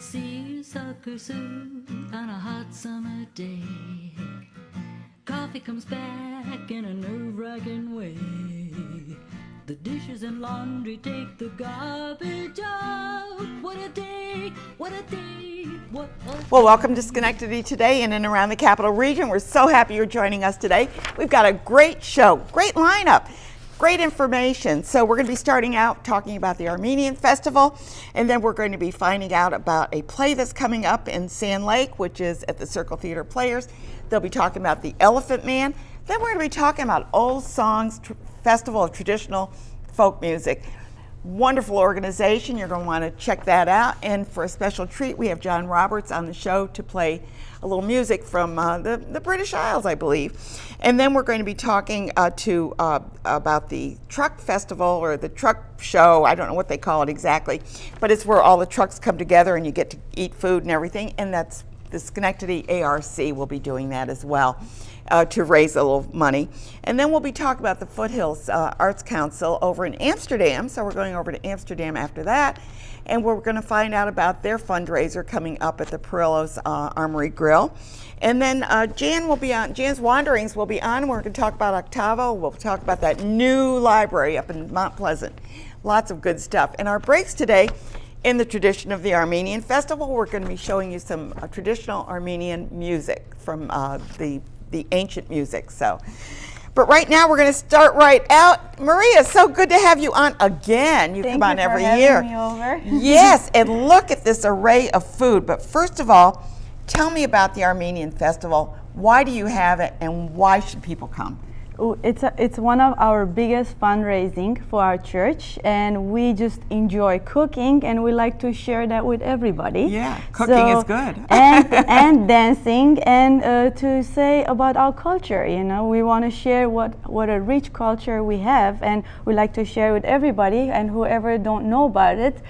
Seersucker soup on a hot summer day. Coffee comes back in a nerve-wracking way. The dishes and laundry take the garbage out. What a day, what a day, what a Well, welcome to Schenectady today in and around the Capital Region. We're so happy you're joining us today. We've got a great show, great lineup, great information. So we're going to be starting out talking about the Armenian Festival, and then we're going to be finding out about a play that's coming up in Sand Lake, which is at the Circle Theater Players. They'll be talking about the Elephant Man. Then we're going to be talking about Old Songs Festival of Traditional Folk Music. Wonderful organization. You're going to want to check that out. And for a special treat, we have John Roberts on the show to play a little music from the British Isles, I believe. And then we're going to be talking about the truck festival or the truck show. I don't know what they call it exactly, but it's where all the trucks come together and you get to eat food and everything. And that's the Schenectady ARC will be doing that as well. To raise a little money. And then we'll be talking about the Foothills Arts Council over in Amsterdam. So we're going over to Amsterdam after that. And we're going to find out about their fundraiser coming up at the Perillo's Armory Grill. And then Jan will be on, Jan's Wanderings will be on. We're going to talk about Octavo. We'll talk about that new library up in Mount Pleasant. Lots of good stuff. And our breaks today, in the tradition of the Armenian Festival, we're going to be showing you some traditional Armenian music from the ancient music. But right now we're going to start right out. Maria, so good to have you on again. You come on every year. Thank you for having me over. Yes, and look at this array of food. But first of all, tell me about the Armenian Festival. Why do you have it, and why should people come? It's one of our biggest fundraising for our church, and we just enjoy cooking, and we like to share that with everybody. Yeah, cooking is good. and dancing, and to say about our culture. You know, we want to share what a rich culture we have, and we like to share with everybody. And whoever don't know about it,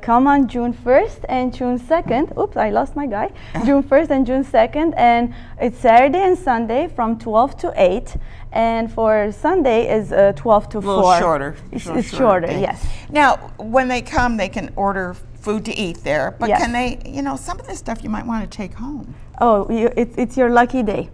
come on June 1st and June 2nd. Oops, I lost my guy. June 1st and June 2nd, and it's Saturday and Sunday from 12 to 8. And for Sunday is 12 to 4. A little shorter. It's shorter, yes. Now, when they come, they can order food to eat there, but Yes. can they, some of this stuff you might want to take home. Oh, it's your lucky day.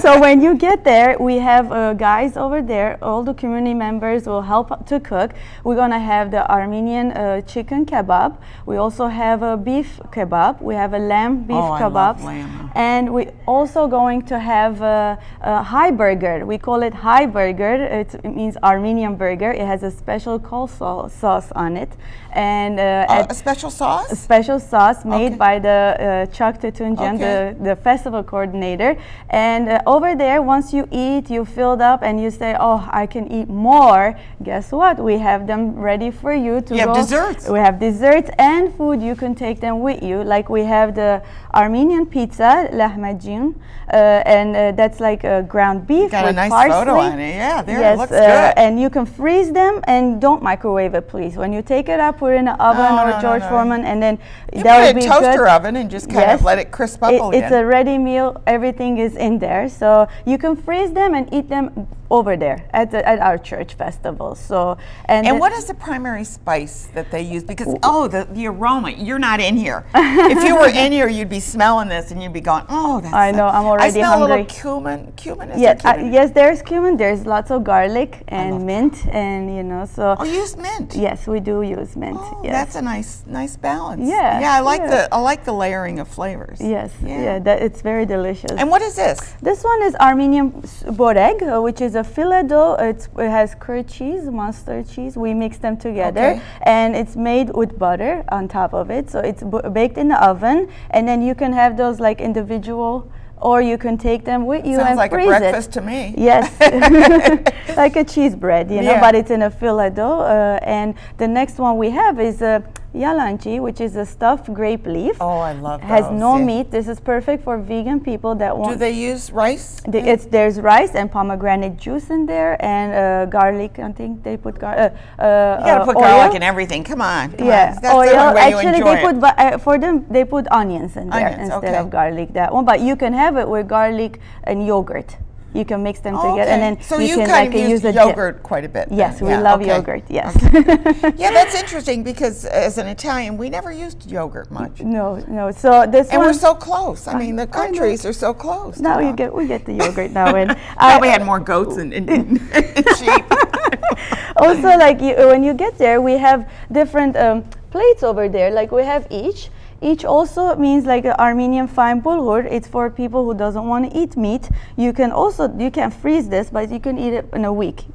So when you get there, we have guys over there. All the community members will help to cook. We're gonna have the Armenian chicken kebab. We also have a beef kebab. We have a lamb beef I kebabs. love lamb. And we also going to have a high burger. We call it high burger. It means Armenian burger. It has a special coleslaw sauce on it, and A special sauce? a special sauce made Okay. by the Chuck Tutunjan, Okay. the festival coordinator. And over there, once you eat, you filled up, and you say, "Oh, I can eat more." Guess what? We have them ready for you to You have go. desserts. We have desserts and food. You can take them with you. Like we have the Armenian pizza, lahmacun, and that's like ground beef Got a with nice parsley. photo on it. Yeah, there, Yes, it looks good. and you can freeze them, and don't microwave it, please. When you take it out, put it in an oven Oh, or no, George no. Foreman, and then You that put will it in be a toaster good. oven and just kind of let it crisp up a little. It's a ready meal. Everything is in there, so you can freeze them and eat them over there at our church festival. So And what is the primary spice that they use? Because the aroma. You're not in here. If you were in here, you'd be smelling this and you'd be going, "Oh, that's." I know, I'm already I smell hungry. a little cumin. Cumin is Yes, there cumin? yes, there's cumin. There's lots of garlic love and mint, and so. Oh, you use mint. Yes, we do use mint. Oh, yes. that's a nice balance. Yeah, Yeah, yeah. I like the layering of flavors. Yes, Yeah. it's very delicious. And what is this? This one is Armenian boreg, which is a filet dough. It has curd cheese, mustard cheese. We mix them together, Okay. and it's made with butter on top of it. So it's baked in the oven, and then you can have those like individual, or you can take them with you Sounds and like a freeze breakfast it. to me. Yes, like a cheese bread, Yeah. but it's in a filet dough. And the next one we have is yalanchi, which is a stuffed grape leaf. Oh, I love those. Has no yeah. meat. This is perfect for vegan people that want. Do they use rice? There's rice and pomegranate juice in there, and garlic. I think they put You gotta put oil. garlic in everything. Come on. Yeah, That's the oil. only way you Actually, enjoy they it. put for them they put onions in there Onions, instead okay. of garlic. That one, but you can have it with garlic and yogurt. You can mix them Okay. together, and then so you can kind like of use use a yogurt quite a bit. Yes, then. we Yeah, love okay. yogurt. Yes. Yeah, that's interesting because as an Italian, we never used yogurt much. No. So this And one. we're so close. I mean, the I know. countries are so close. Now you know. we get the yogurt now, and Probably had more goats and sheep. also, like when you get there, we have different plates over there. Like we have each. Each also means like an Armenian fine bulgur. It's for people who doesn't want to eat meat. You can freeze this, but you can eat it in a week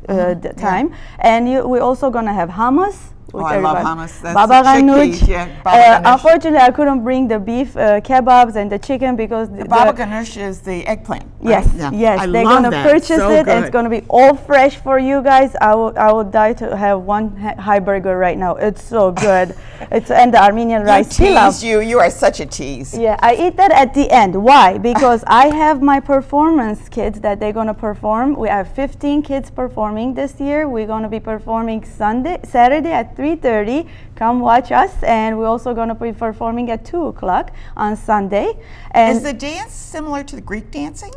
time. And we're also gonna have hummus. Oh, I love hummus. That's Baba the ganoush. chickpeas, yeah, baba ganoush. Unfortunately, I couldn't bring the beef kebabs and the chicken because The baba ganoush is the eggplant. Yes, right? Yeah. yes, I they're love gonna that. purchase So it, and it's good. gonna be all fresh for you guys. I would die to have one high burger right now. It's so good. And the Armenian rice pilaf. Tease you. You are such a tease. Yeah, I eat that at the end. Why? Because I have my performance kids that they're gonna perform. We have 15 kids performing this year. We're gonna be performing Saturday at 3:30. Come watch us, and we're also gonna be performing at 2 o'clock on Sunday. And Is the dance similar to the Greek dancing?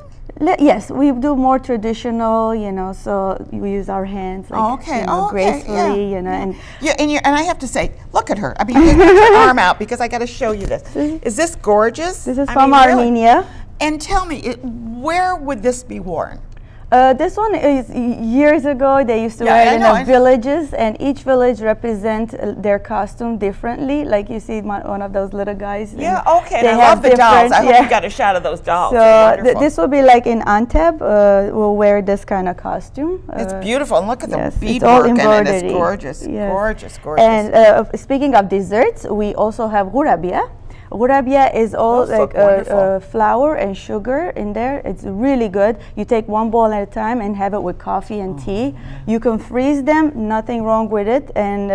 Yes, we do more traditional, so we use our hands, like, gracefully, and Yeah, and I have to say, look at her. I mean, you put your arm out because I got to show you this. Is this gorgeous? this is I from mean, really. Armenia. And tell me, where would this be worn? This one is years ago. They used to Yeah, wear I it in know. the villages, and each village represents their costume differently. Like you see one of those little guys. and Yeah, okay. they And I have love the dolls. different- I hope yeah. you got a shot of those dolls. So They're wonderful. this will be like in Antep. We'll wear this kind of costume. It's beautiful. And look at yes, the it's beadwork all in it. It's embroidery. gorgeous. Yes. Gorgeous, gorgeous. And speaking of desserts, we also have gurabia. Gurabia is all Those look like wonderful. flour and sugar in there. It's really good. You take one bowl at a time and have it with coffee and tea. You can freeze them, nothing wrong with it. And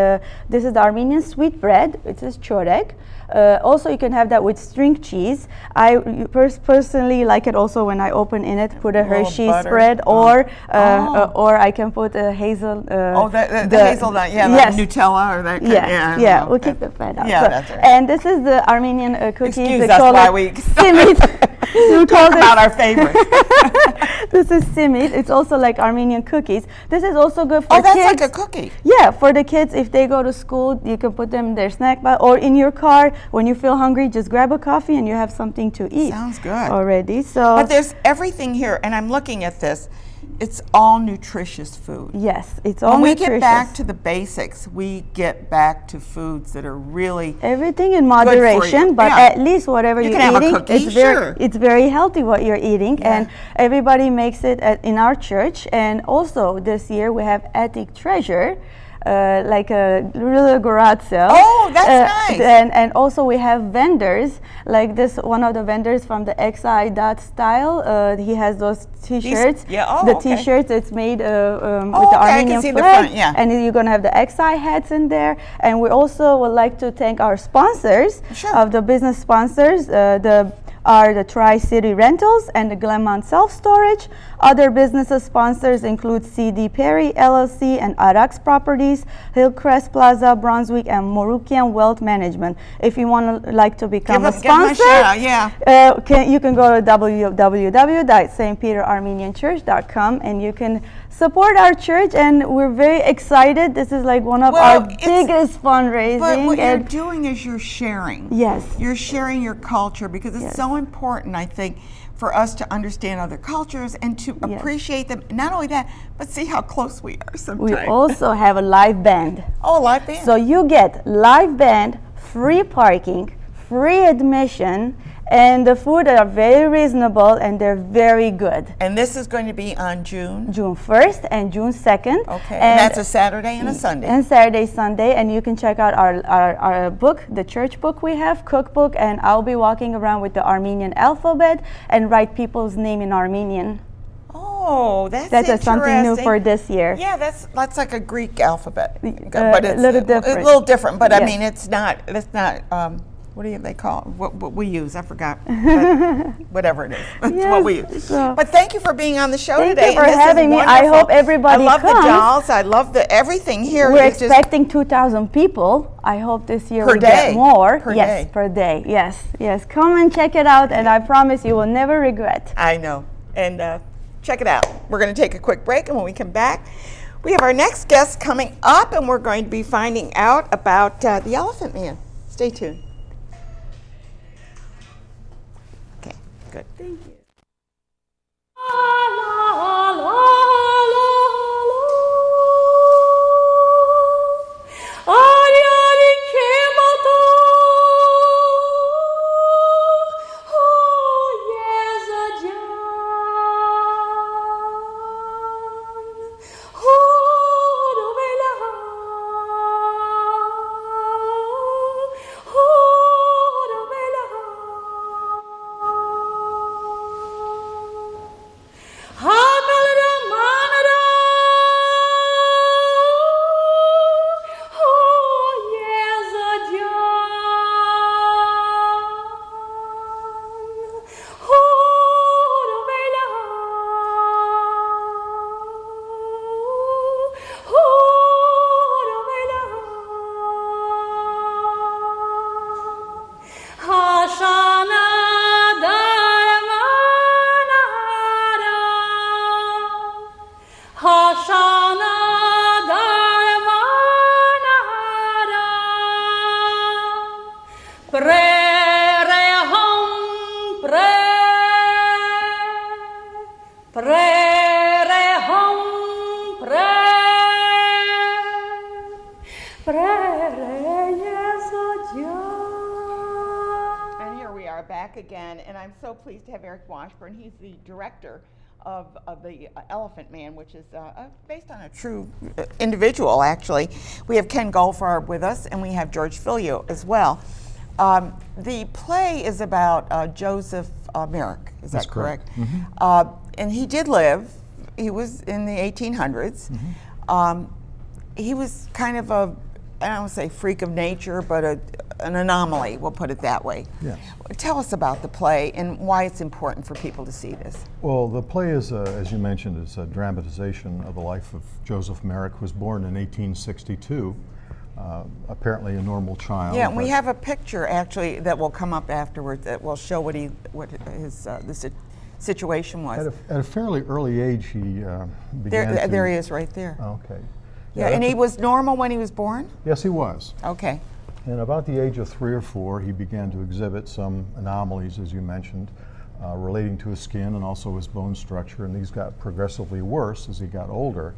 this is the Armenian sweet bread. It is chorek. Also, you can have that with string cheese. I personally like it also when I open in it, put a little Hershey's butter. spread, or I can put a hazel. The hazelnut, yeah, yes. like Nutella or that kind Yeah, of, we'll keep the fat out. Yeah, So- that's right. And this is the Armenian cookies. Excuse they us call why it we simit. You call talk this- about our favorites. This is simit. It's also like Armenian cookies. This is also good for Oh, that's kids. like a cookie. Yeah, for the kids, if they go to school, you can put them in their snack bag, or in your car when you feel hungry, just grab a coffee and you have something to eat. Sounds good. Already. So But there's everything here, and I'm looking at this. It's all nutritious food. yes, it's all When we nutritious. get back to the basics, we get back to foods that are really Everything in you. moderation, but Yeah. at least whatever You you're can have a eating, cookie, it's sure. very healthy what you're eating, Yeah. and everybody makes it in our church. And also this year we have Attic Treasure, like a little garage sale. Oh, that's nice. And also we have vendors like this. One of the vendors from the XI Dot Style. He has those T-shirts. yeah, oh, the okay. T-shirts. It's made with the okay, I can Armenian see the flag, front, yeah. and you're gonna have the XI hats in there. And we also would like to thank our sponsors Sure. of the business sponsors. The Tri-City Rentals and the Glenmont Self Storage. Other businesses sponsors include CD Perry LLC and Arax Properties, Hillcrest Plaza, Brunswick, and Morukian Wealth Management. If you want to like to become a Give them a sponsor, shout out, yeah. you can go to www.stpeterarmenianchurch.com and you can support our church. And we're very excited. This is like one of Well, our it's- biggest fundraising. But what you're and doing is you're sharing. yes. You're sharing your culture because it's Yes. so important, I think, for us to understand other cultures and to Yes. appreciate them. Not only that, but see how close we are We sometimes. also have a live band. Oh, live band. So you get live band, free parking, free admission, and the food are very reasonable and they're very good. and this is going to be on June. June 1st and June 2nd. Okay. And that's a Saturday and a Sunday. And Saturday, Sunday, and you can check out our book, the church book we have, cookbook, and I'll be walking around with the Armenian alphabet and write people's name in Armenian. Oh, that's That's something new interesting. for this year. Yeah, that's like a Greek alphabet, a little different. A little different, but I Yes. mean, it's not. What do they call it? What we use? I forgot. But whatever it is, that's what we use. so- But thank you for being on the show Thank today. you for and this is having me. I wonderful. hope everybody I love comes. the dolls. I love everything here. We're It's just- expecting 2,000 people. I hope this year Per we day. get more. Per yes, day. per day. Yes, yes. Come and check it out, and I promise you will never regret. I know. And Check it out. We're going to take a quick break, and when we come back, we have our next guest coming up, and we're going to be finding out about the Elephant Man. Stay tuned. Okay, good. Thank you. And here we are back again, and I'm so pleased to have Eric Washburn. He's the director of the Elephant Man, which is based on a true individual, actually. We have Ken Goldfarb with us, and we have George Filio as well. The play is about Joseph Merrick, is That's that correct? Mm-hmm. And he did live, he was in the 1800s. Mm-hmm. He was kind of a, I don't want to say freak of nature, but an anomaly, we'll put it that way. Yes. Tell us about the play and why it's important for people to see this. Well, the play is, as you mentioned, is a dramatization of the life of Joseph Merrick, who was born in 1862. Apparently a normal child. Yeah, and we have a picture actually that will come up afterwards that will show what his situation was. At a fairly early age, he began to... There he is right there. Okay. Yeah, and he was normal when he was born? Yes, he was. Okay. And about the age of 3 or 4, he began to exhibit some anomalies, as you mentioned, relating to his skin and also his bone structure, and these got progressively worse as he got older.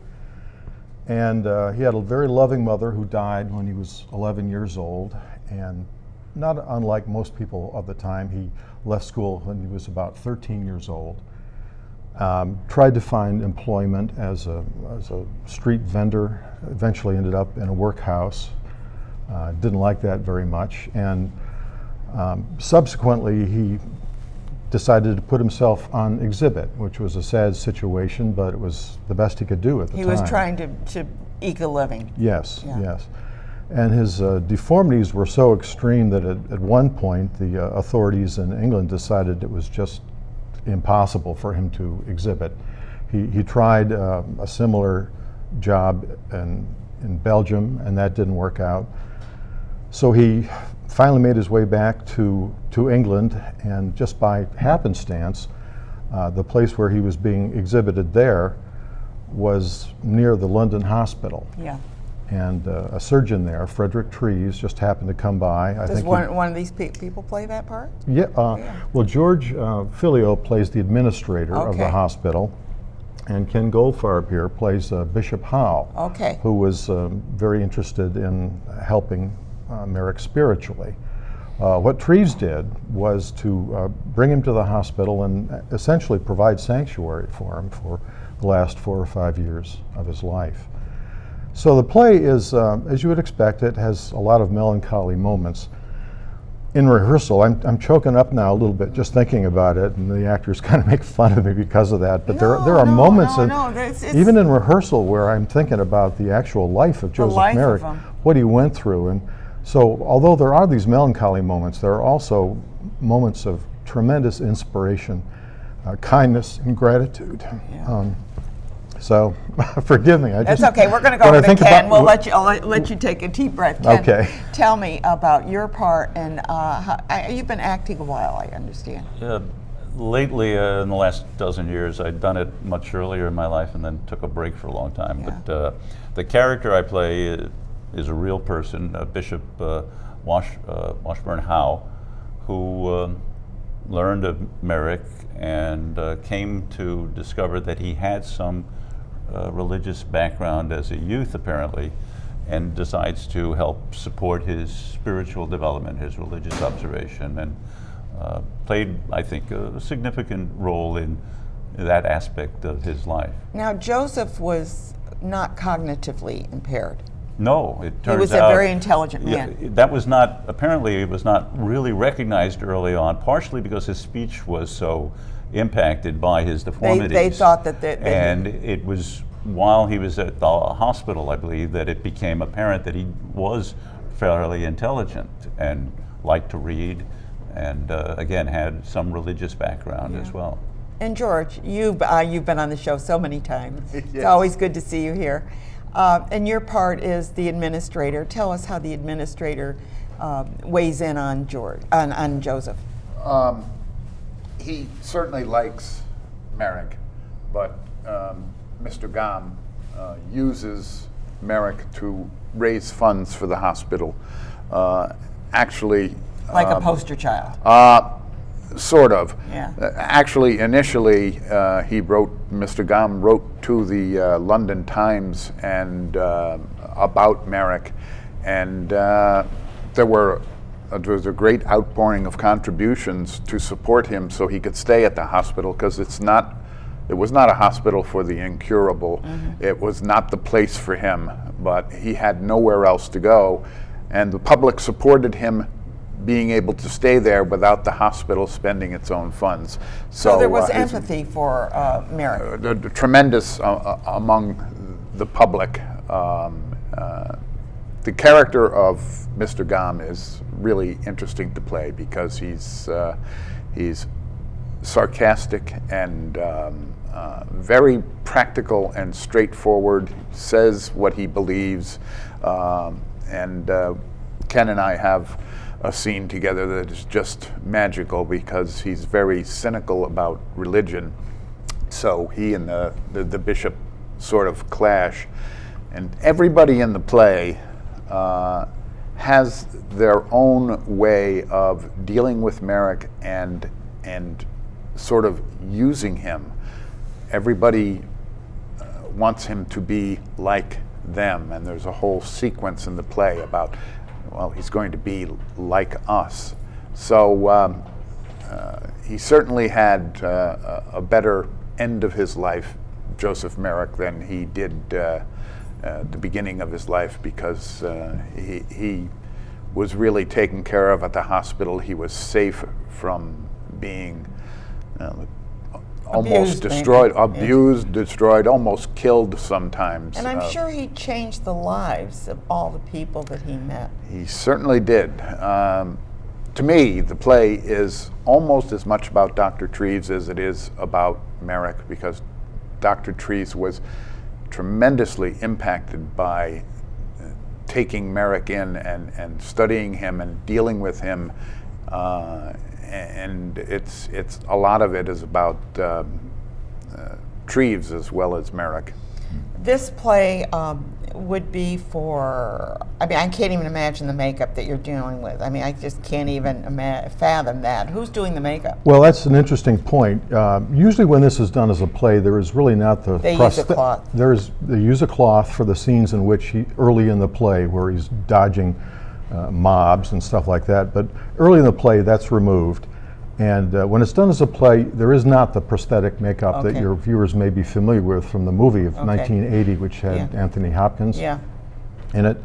And he had a very loving mother who died when he was 11 years old, and not unlike most people of the time, he left school when he was about 13 years old. Tried to find employment as a street vendor, eventually ended up in a workhouse. Didn't like that very much, and subsequently he decided to put himself on exhibit, which was a sad situation, but it was the best he could do at the time. He was trying to eke a living. Yes, Yeah. yes. And his deformities were so extreme that at one point the authorities in England decided it was just impossible for him to exhibit. He tried a similar job in Belgium, and that didn't work out. So he finally made his way back to England, and just by happenstance, the place where he was being exhibited there was near the London Hospital. Yeah. And a surgeon there, Frederick Trees, just happened to come by. Does one of these people play that part? Yeah. Well, George Filio plays the administrator of the Okay. hospital, and Ken Goldfarb here plays Bishop Howe, Okay. who was very interested in helping Merrick spiritually. What Treves did was to bring him to the hospital and essentially provide sanctuary for him for the last 4 or 5 years of his life. So the play is, as you would expect, it has a lot of melancholy moments. In rehearsal, I'm choking up now a little bit just thinking about it, and the actors kind of make fun of me because of that. But there are moments, even in rehearsal, where I'm thinking about the actual life of Joseph Merrick, what he went through. And so, although there are these melancholy moments, there are also moments of tremendous inspiration, kindness, and gratitude. Yeah. So, forgive me. That's okay. We're going to go over to Ken. I'll let you take a deep breath. Ken, okay. Tell me about your part, and you've been acting a while, I understand. Yeah, lately, in the last dozen years, I'd done it much earlier in my life and then took a break for a long time. Yeah. But the character I play is a real person, Bishop Washburn Howe, who learned of Merrick and came to discover that he had some religious background as a youth, apparently, and decides to help support his spiritual development, his religious observation, and played, I think, a significant role in that aspect of his life. Now, Joseph was not cognitively impaired. No, it turns out he was a very intelligent man. That was not, apparently it was not really recognized early on, partially because his speech was so impacted by his deformities. They thought that and it was while he was at the hospital, I believe, that it became apparent that he was fairly intelligent and liked to read, and again had some religious background as well. And George, you've been on the show so many times. Yes. It's always good to see you here. And your part is the administrator. Tell us how the administrator weighs in on Joseph. He certainly likes Merrick, but Mr. Gam uses Merrick to raise funds for the hospital. Actually, Like a poster child. sort of. Yeah. Actually, initially, Mr. Gam wrote to the London Times and about Merrick, and there was a great outpouring of contributions to support him so he could stay at the hospital, because it was not a hospital for the incurable. Mm-hmm. It was not the place for him, but he had nowhere else to go, and the public supported him being able to stay there without the hospital spending its own funds. So there was empathy for Merrick. Tremendous among the public. The character of Mr. Gam is really interesting to play because he's sarcastic and very practical and straightforward, says what he believes, and Ken and I have a scene together that is just magical because he's very cynical about religion. So he and the bishop sort of clash, and everybody in the play has their own way of dealing with Merrick and sort of using him. Everybody wants him to be like them, and there's a whole sequence in the play about, well, he's going to be like us. So he certainly had a better end of his life, Joseph Merrick, than he did the beginning of his life, because he was really taken care of at the hospital. He was safe from being almost destroyed, destroyed, almost killed sometimes. And I'm sure he changed the lives of all the people that he met. He certainly did. To me, the play is almost as much about Dr. Treves as it is about Merrick, because Dr. Treves was tremendously impacted by taking Merrick in and studying him and dealing with him, and it's a lot of it is about Treves as well as Merrick. This play would be for, I mean, I can't even imagine the makeup that you're dealing with. I mean, I just can't even fathom that. Who's doing the makeup? Well, that's an interesting point. Usually when this is done as a play, there is really not the... They use a cloth. They use a cloth for the scenes in which early in the play, where he's dodging mobs and stuff like that. But early in the play, that's removed. And when it's done as a play, there is not the prosthetic makeup that your viewers may be familiar with from the movie of 1980, which had Anthony Hopkins in it.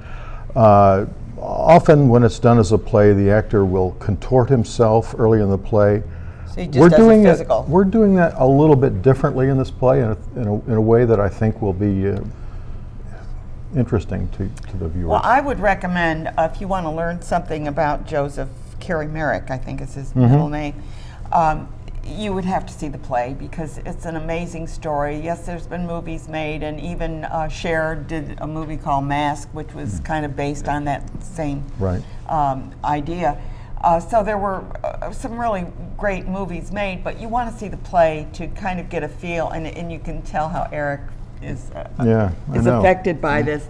Often when it's done as a play, the actor will contort himself early in the play. So he just does a physical. We're doing that a little bit differently in this play, in a way that I think will be interesting to the viewers. Well, I would recommend, if you want to learn something about Joseph Carey Merrick, I think is his middle name, you would have to see the play, because it's an amazing story. Yes, there's been movies made, and even Cher did a movie called Mask, which was kind of based on that same idea. So there were some really great movies made, but you want to see the play to kind of get a feel, and you can tell how Eric is Yeah, I know. affected by this.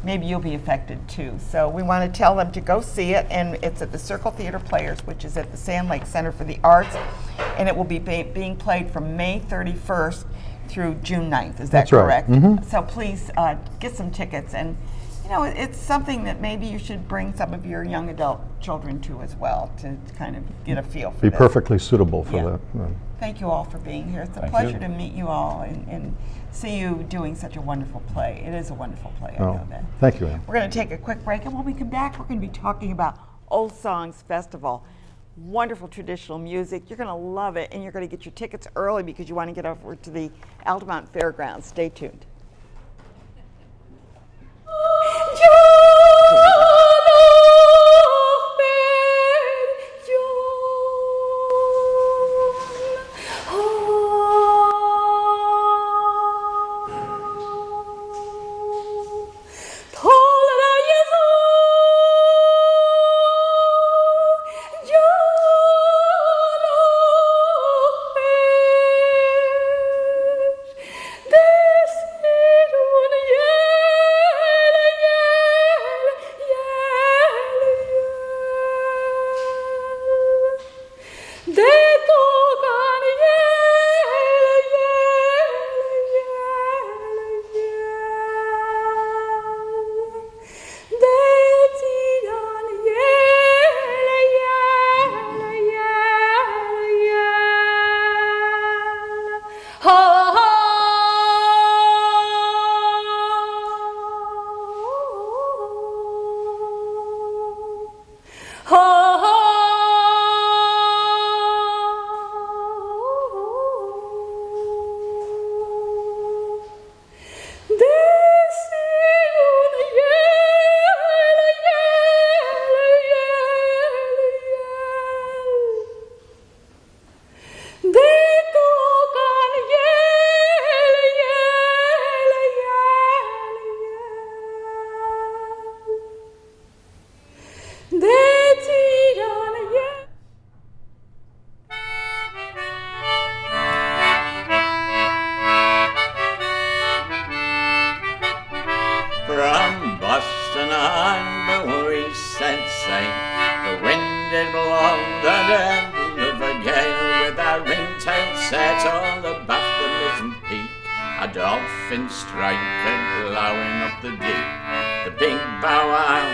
Maybe you'll be affected too. So we want to tell them to go see it, and it's at the Circle Theater Players, which is at the Sand Lake Center for the Arts, and it will be being played from May 31st through June 9th. Is that That's right. correct? Mhm. So please get some tickets, and you know, it's something that maybe you should bring some of your young adult children to as well, to kind of get a feel for Be this. perfectly suitable for Yeah. that. Thank you all for being here. It's a Thank pleasure you. to meet you all and see you doing such a wonderful play. It is a wonderful play, I Oh, know that. thank you, Ann. We're going to take a quick break, and when we come back, we're going to be talking about Old Songs Festival. Wonderful traditional music. You're going to love it, and you're going to get your tickets early because you want to get over to the Altamont Fairgrounds. Stay tuned. From Boston on the east side, the wind did blow the devil of a gale, with a ringtail set all above the mizzen peak, a dolphin striker blowing up the deep, the big bow wow,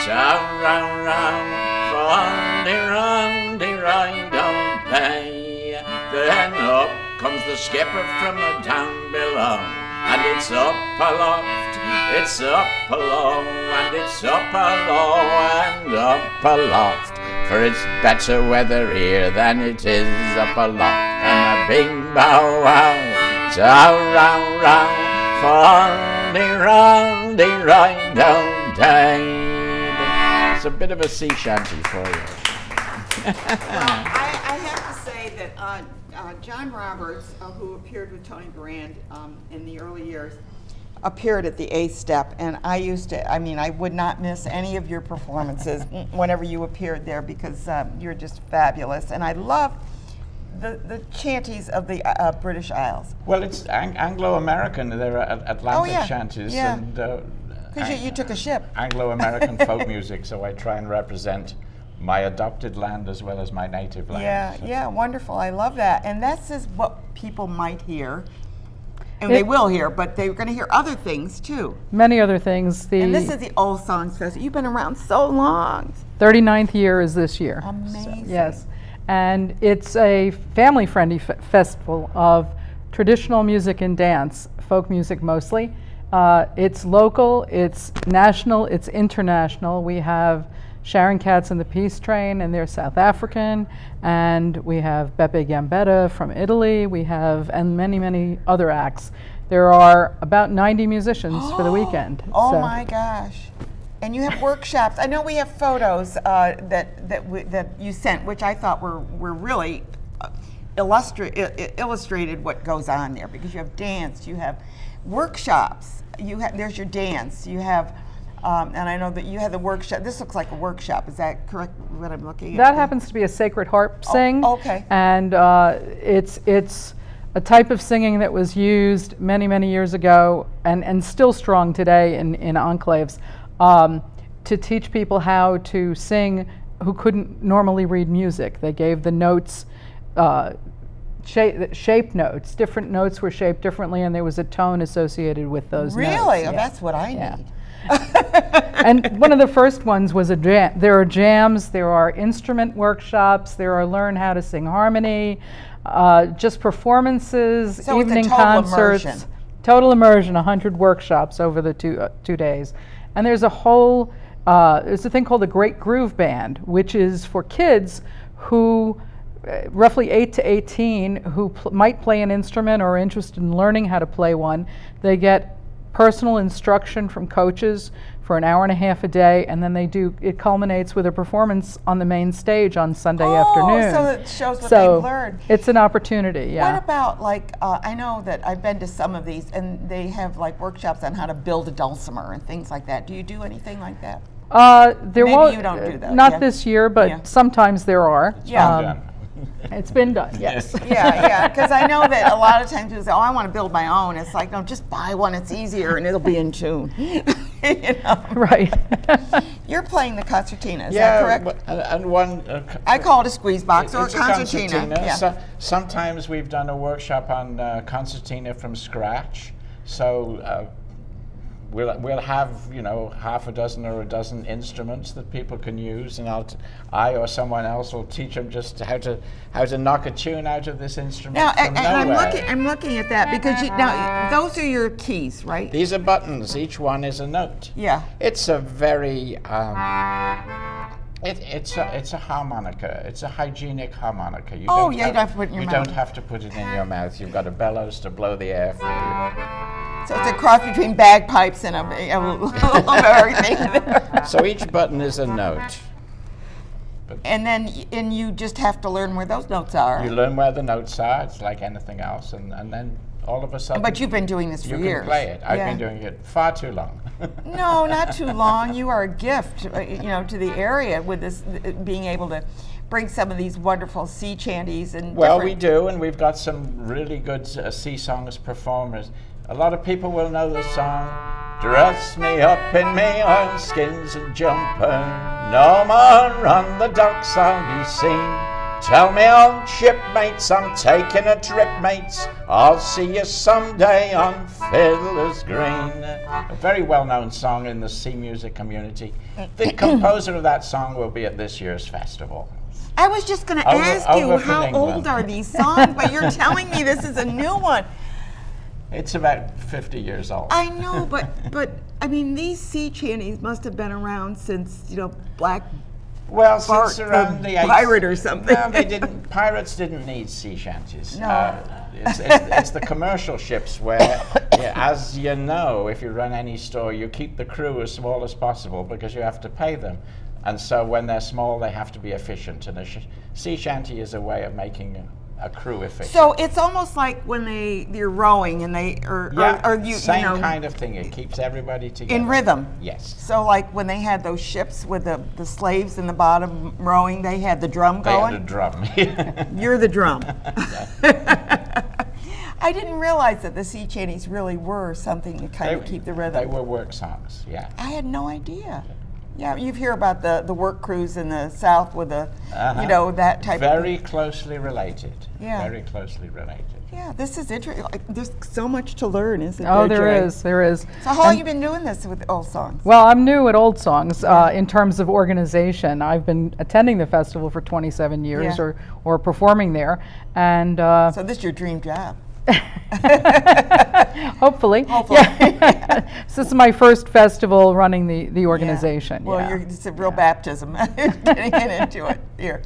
so round round, fondy ride on play. Then up comes the skipper from the down below, and it's up aloft, it's up alow, and it's up alow and up aloft, for it's better weather here than it is up aloft. And a big bow wow, so round round, fondy ride down tide. It's a bit of a sea shanty for you. I have to say that John Roberts, who appeared with Tony Brand in the early years, appeared at the 8th Step, and I would not miss any of your performances whenever you appeared there, because you're just fabulous, and I love the chanties of the British Isles. Well, it's Anglo-American. They're Atlantic yeah. shanties, Yeah. and Because you took a ship. Anglo-American folk music. So I try and represent my adopted land as well as my native land. Yeah, So- yeah, wonderful. I love that. And this is what people might hear. And they will hear, but they're going to hear other things too. Many other things. The And this is the Old Songs Festival. You've been around so long. 39th year is this year. Amazing. Yes. And it's a family-friendly festival of traditional music and dance, folk music mostly. It's local, it's national, it's international. We have Sharon Katz and the Peace Train, and they're South African, and we have Beppe Gambetta from Italy. We have, and many, many other acts. There are about 90 musicians for the weekend. Oh So- my gosh. And you have workshops. I know we have photos that you sent, which I thought were really illustrated what goes on there, because you have dance, you have workshops, there's your dance, you have And I know that you had the workshop. This looks like a workshop. Is that correct? What I'm looking at? That happens to be a Sacred Harp sing. okay. And it's a type of singing that was used many, many years ago and still strong today in enclaves to teach people how to sing who couldn't normally read music. They gave the notes, shape notes. Different notes were shaped differently, and there was a tone associated with those notes. Really? Oh, Yeah. that's what I need. And one of the first ones was a jam. There are jams, there are instrument workshops, there are learn how to sing harmony, just performances, So it's a evening total concerts. immersion. Total immersion, 100 workshops over the 2 days. And there's a whole, there's a thing called the Great Groove Band, which is for kids who, roughly 8 to 18, who might play an instrument or are interested in learning how to play one. They get personal instruction from coaches for an hour and a half a day, and then it culminates with a performance on the main stage on Sunday afternoon. So it shows what So they've learned. it's an opportunity, yeah. What about like, I know that I've been to some of these and they have like workshops on how to build a dulcimer and things like that. Do you do anything like that? There Maybe won't, you don't do that, Not yeah. this year, but Yeah. sometimes there are. Yeah. It's been done, yes. Yeah, because I know that a lot of times people say, oh, I want to build my own. It's like, no, just buy one. It's easier and it'll be in tune. You know? Right. You're playing the concertina, is that correct? And one. I call it a squeeze box or a It's concertina. Yeah. So sometimes we've done a workshop on concertina from scratch. So we'll have half a dozen or a dozen instruments that people can use, and I or someone else will teach them just how to knock a tune out of this instrument Now, from and nowhere. I'm looking at that because now those are your keys, right? These are buttons. Each one is a note. Yeah. It's a very it's a harmonica. It's a hygienic harmonica. You Oh, yeah, you don't have to put it in your You mouth. don't have to put it in your mouth. You've got a bellows to blow the air for you. So it's a cross between bagpipes and a little bit of everything there. So each button is a note. And then you just have to learn where those notes are. You learn where the notes are. It's like anything else, and then all of a sudden. But you've been doing this for you years. can play it. I've Yeah. been doing it far too long. No, not too long. You are a gift, to the area with this being able to bring some of these wonderful sea chanties and. Well, we different- do, and we've got some really good sea songs performers. A lot of people will know the song, dress me up in me oilskins and jumper, no more on the docks I'll be seen. Tell me old shipmates I'm taking a trip, mates, I'll see you someday on Fiddler's Green. A very well-known song in the sea music community. The composer of that song will be at this year's festival. I was just going to Over- ask you, over from how England. old are these songs? But you're telling me this is a new one. It's about 50 years old. I know, but I mean, these sea chanties must have been around since Black Well, Bart, since around the the pirate or something. No, they didn't. Pirates didn't need sea shanties. No. It's the commercial ships where, as you know, if you run any store, you keep the crew as small as possible because you have to pay them. And so when they're small, they have to be efficient. And a sea shanty is a way of making a crew efficient. So it's almost like when you're rowing and same kind of thing. It keeps everybody together. in rhythm. Yes. So like when they had those ships with the slaves in the bottom rowing, they had the drum They going. had a drum. You're the drum. I didn't realize that the sea chanties really were something to kind of keep the rhythm. They were work songs, yeah. I had no idea. Yeah, you hear about the work crews in the South with the, Uh-huh. that type of. Very closely related. Yeah. Very closely related. Yeah, this is interesting. There's so much to learn, isn't there? Oh, there Joy? is, there is. So how long you been doing this with old songs? Well, I'm new at Old Songs in terms of organization. I've been attending the festival for 27 years Yeah. or performing there, and So this is your dream job. hopefully. Hopefully. Yeah. This is my first festival running the organization. Well, yeah. it's a real baptism getting into it here.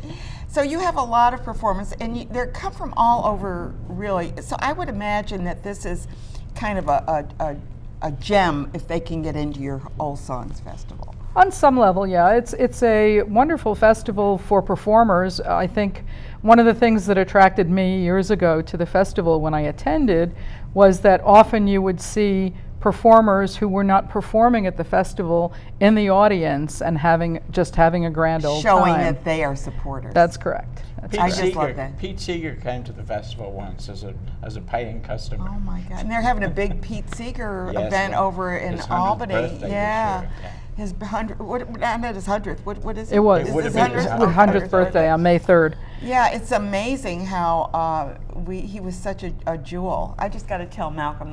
So you have a lot of performance, and they come from all over, really. So I would imagine that this is kind of a gem if they can get into your Old Songs Festival. On some level, yeah. It's a wonderful festival for performers. I think one of the things that attracted me years ago to the festival when I attended was that often you would see performers who were not performing at the festival in the audience and having a grand old Showing time. that they are supporters. That's correct. That's Pete I correct. just love Seeger, that. Pete Seeger came to the festival once as a paying customer. Oh my God! And they're having a big Pete Seeger Yes, event well, over in his 100th Albany. birthday this Yeah. year, yeah. His 100. Not his 100th. What is it? It was Is would his have been his 100th birthday on May 3rd. Yeah, it's amazing how he was such a jewel. I just got to tell Malcolm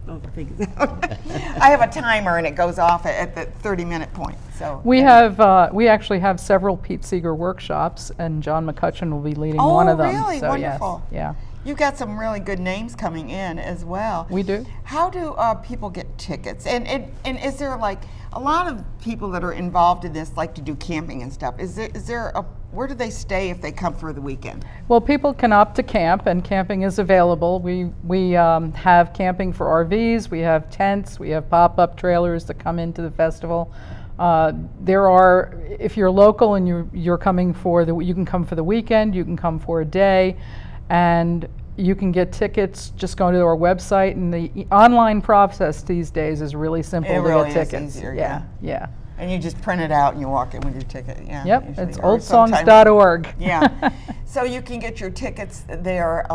the thing is out. I have a timer and it goes off at the 30-minute point. So We actually have several Pete Seeger workshops, and John McCutcheon will be leading Oh, one of them. really? So Wonderful. Yes, yeah, you got some really good names coming in as well. we do. How do people get tickets? And is there like a lot of people that are involved in this like to do camping and stuff? Is there a where do they stay if they come for the weekend? Well, people can opt to camp, and camping is available. We have camping for RVs, we have tents, we have pop-up trailers that come into the festival. There are, if you're local and you're coming you can come for the weekend, you can come for a day, and you can get tickets just going to our website. And the online process these days is really simple It to really get is tickets. easier, yeah. And you just print it out and you walk in with your ticket. Yeah. Yep, usually, it's or sometimes- oldsongs.org. Yeah. So you can get your tickets there.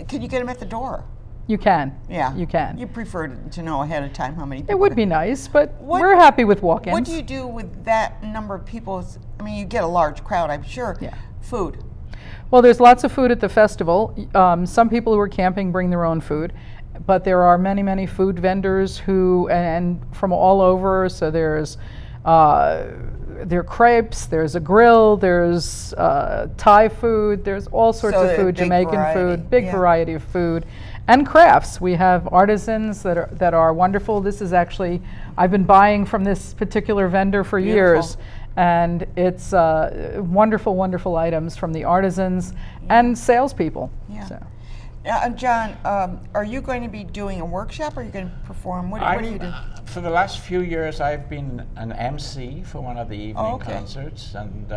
Can you get them at the door? You can. Yeah. You can. You prefer to know ahead of time how many people. It would be nice, but What- we're happy with walk-ins. What do you do with that number of people? I mean, you get a large crowd, I'm sure. Yeah. Food. Well, there's lots of food at the festival. Some people who are camping bring their own food, but there are many, many food vendors and from all over. So there are crepes, there's a grill, there's Thai food, there's all sorts So of a food, big Jamaican variety, food, big yeah. variety of food, and crafts. We have artisans that are wonderful. This is actually, I've been buying from this particular vendor for years. And it's wonderful, wonderful items from the artisans and salespeople. Yeah. So. John, are you going to be doing a workshop or are you going to perform? What are you doing? For the last few years, I've been an MC for one of the evening concerts, and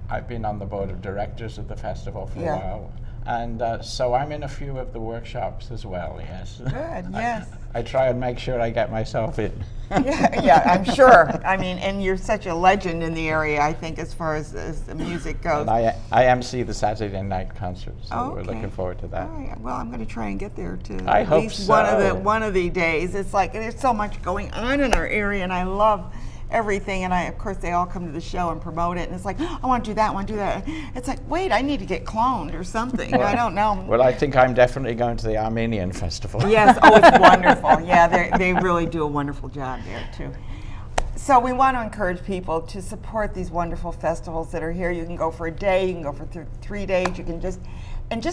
I've been on the board of directors of the festival for a while. And so I'm in a few of the workshops as well, yes. Good, yes. I try and make sure I get myself in. Yeah, I'm sure. I mean, and you're such a legend in the area, I think, as far as the music goes. And I MC the Saturday night concert, so we're Okay. looking forward to that. All right. Well, I'm going to try and get there too. I at hope least so. one of the days. It's like there's so much going on in our area, and I love everything. And of course, they all come to the show and promote it. And it's like, I want to do that, I want to do that. It's like, wait, I need to get cloned or something. I don't know. Well, I think I'm definitely going to the Armenian Festival. Yes, oh, it's wonderful. Yeah, they really do a wonderful job there too. So we want to encourage people to support these wonderful festivals that are here. You can go for a day, you can go for 3 days, you can just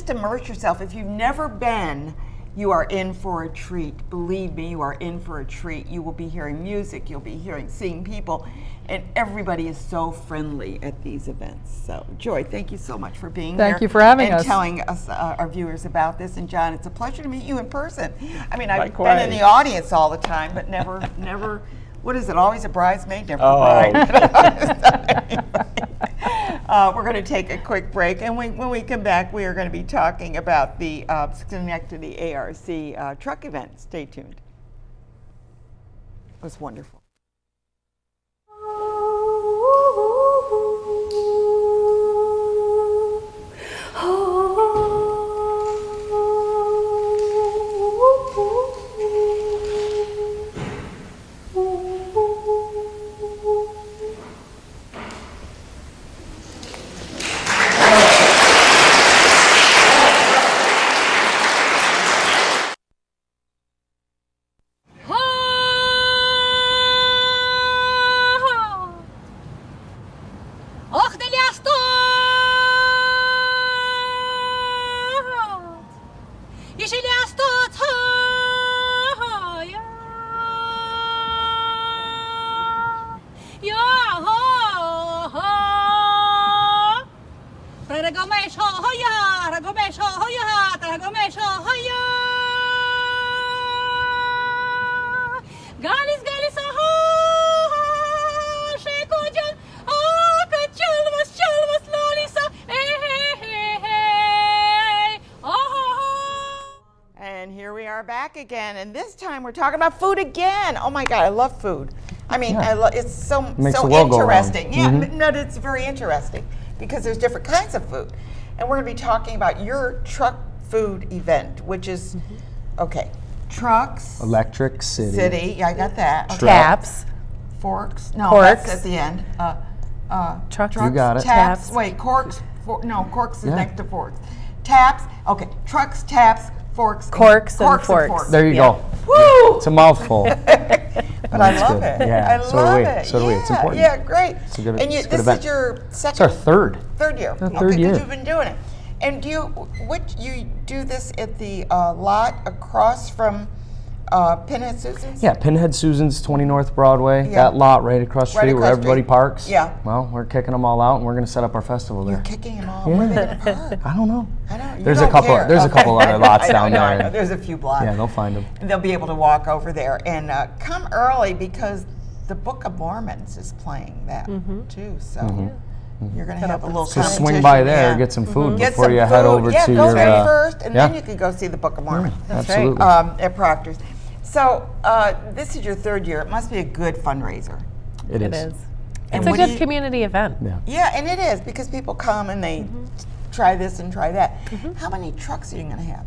immerse yourself. If you've never been, you are in for a treat. Believe me, you are in for a treat. You will be hearing music, you'll be seeing people, and everybody is so friendly at these events. So, Joy, thank you so much for being here. Thank you for having us. And telling us, our viewers, about this. And John, it's a pleasure to meet you in person. I mean, I've Likewise. been in the audience all the time, but never, what is it, always a bridesmaid, never a Oh. bride. We're going to take a quick break, and when we come back, we are going to be talking about the Schenectady ARC truck event. Stay tuned. It was wonderful. Ох, де лясто! І ще лясто цая. Йо-го-го. Рагомешо-го-я, рагомешо-го-я, рагомешо-го-я. Галис, галис, аго, шекоджан, чулвас, лолиса, hey. And here we are back back again, and this time we're talking about food again. Oh my God, I love food. I mean, Yeah. it's so Makes so the world go round. interesting. Yeah, no, it's very interesting because there's different kinds of food, and we're going to be talking about your truck food event, which is okay. Trucks, Electric City. yeah, I got that. Okay. Taps. Forks, no, Corks. that's at the end. Trucks. You got it. Taps. Taps. Wait, corks. Corks is Yeah. next to forks. Taps. Okay, trucks, taps, forks. Corks and forks. There you Yeah. go. Woo! It's a mouthful. But I That's love good. it. Yeah, I so do love we. it. So do we. It's Yeah, important. Yeah, great. It's a good- and it's a good this event. is your It's second. our third. Third year. Our Okay, third year. because you've been doing it. And do you do this at the lot across from Pinhead Susan's? Yeah, Pinhead Susan's, 20 North Broadway. Yeah. That lot right across the Right street across where the everybody street. parks. Yeah. Well, we're kicking them all out, and we're going to set up our festival there. You're kicking them all. Where are they going to park? I don't know. I don't. You There's don't a couple. care. There's a Okay. couple other lots down I know. there. There's a few blocks. Yeah, they'll find them. And they'll be able to walk over there and come early because the Book of Mormons is playing that too. So you're going to have a little So competition. swing by there, yeah. get some food Get before some you head food. over yeah, to go your. there first, and yeah. then you can go see the Book of Mormon. Absolutely. At Proctor's. So this is your third year. It must be a good fundraiser. It It is. is. And It's a what do good you- community event. Yeah. Yeah, and it is because people come and they try this and try that. How many trucks are you going to have?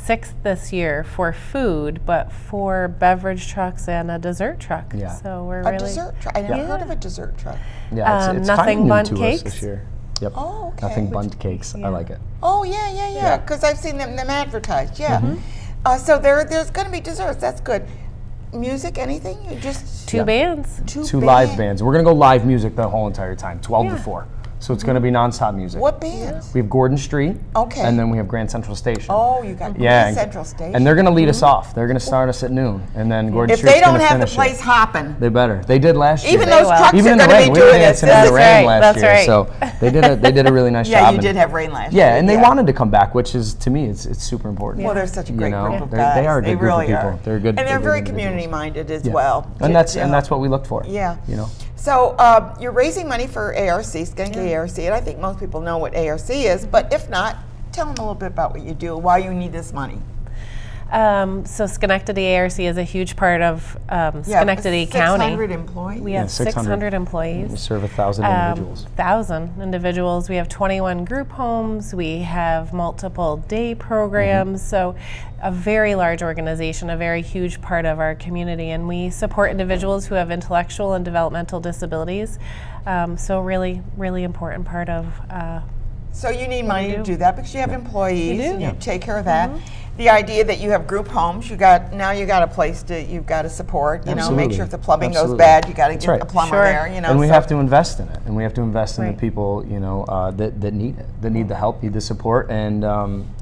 6th this year for food, but 4 beverage trucks and a dessert truck. Yeah. So we're A really dessert truck. I never heard of a dessert truck. Yeah, it's Nothing kind of new Bundt to Cakes. us this year. Yep. Oh, okay. Nothing Bundt Cakes. I like it. Oh yeah. Because I've seen them advertised. Yeah. So there's going to be desserts. That's good. Music, anything? You just 2 bands. Two live bands. We're going to go live music the whole entire time, 12 to 4. So it's going to be nonstop music. What bands? We have Gordon Street. Okay. And then we have Grand Central Station. Oh, you got Yeah, Central Station. And they're going to lead us off. They're going to start us at noon, and then Gordon if Street's they going don't to have the finish place it. hopping, They better. They did last year. even those will. trucks Even are in the going to rain. be We were doing this. dancing in the That's rain right. last That's year. right. So they did a really nice Yeah, job. you and- did have rain last year. Yeah, and they wanted to come back, which is, to me, it's super important. Well, they're such a great You know, group of they're- guys. they are a good group of really people. are. They're good. and they're good very individuals. community-minded as Yeah. well. And that's what we looked for. Yeah. You know. So you're raising money for ARC, Schenectady ARC, and I think most people know what ARC is, but if not, tell them a little bit about what you do, why you need this money. So Schenectady ARC is a huge part of Schenectady County. 600 employees? We have 600 We employees. serve 1,000 individuals. 1,000 individuals. We have 21 group homes. We have multiple day programs. So a very large organization, a very huge part of our community. And we support individuals who have intellectual and developmental disabilities. So really, really important part of So you need money to do that because you have employees do. and you take care of that. The idea that you have group homes, you got a place you've got to support, make Absolutely. sure if the plumbing goes Absolutely. bad, you got to That's get right. a plumber Sure. there, And we so- have to invest in it, and we have to invest in the Right. people, that need it, that need the help, need the support, and